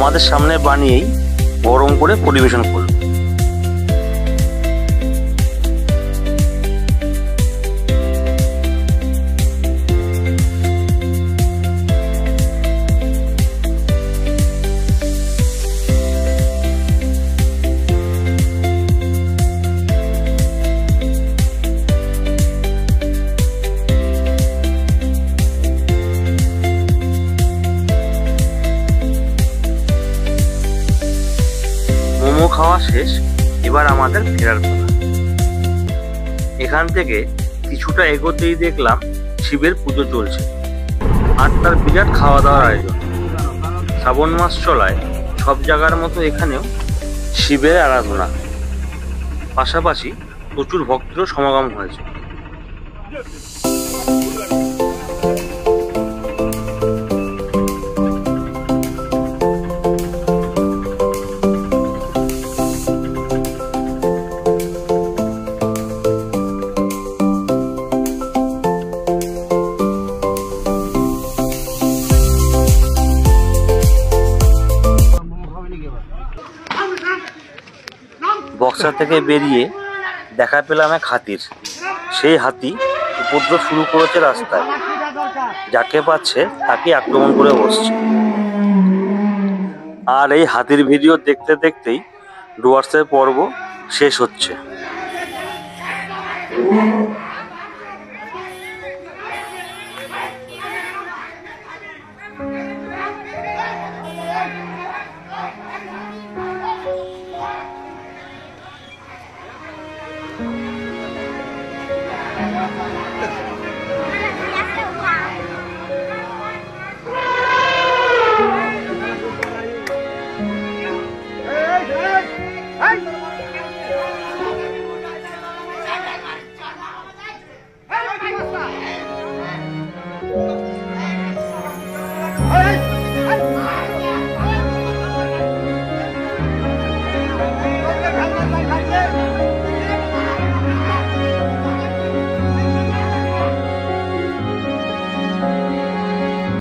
আমাদের সামনে বানিয়েই গরম করে পরিবেশন করল। মোমো খাওয়া শেষ, এবার আমাদের ফেরার পালা। এখান থেকে কিছুটা এগোতেই দেখলাম শিবের পুজো চলছে আর তার বিরাট খাওয়া দাওয়ার আয়োজন। শ্রাবণ মাস চলায় সব জায়গার মতো এখানেও শিবের আরাধনা, পাশাপাশি প্রচুর ভক্তেরও সমাগম হয়েছে। বক্সা থেকে বেরিয়ে দেখা পেলাম এক হাতির। সেই হাতি উপদ্রব শুরু করেছে রাস্তায়, যাকে পাচ্ছে তাকে আক্রমণ করে বসছে। আর এই হাতির ভিডিও দেখতে দেখতেই ডুয়ার্সের পর্ব শেষ হচ্ছে।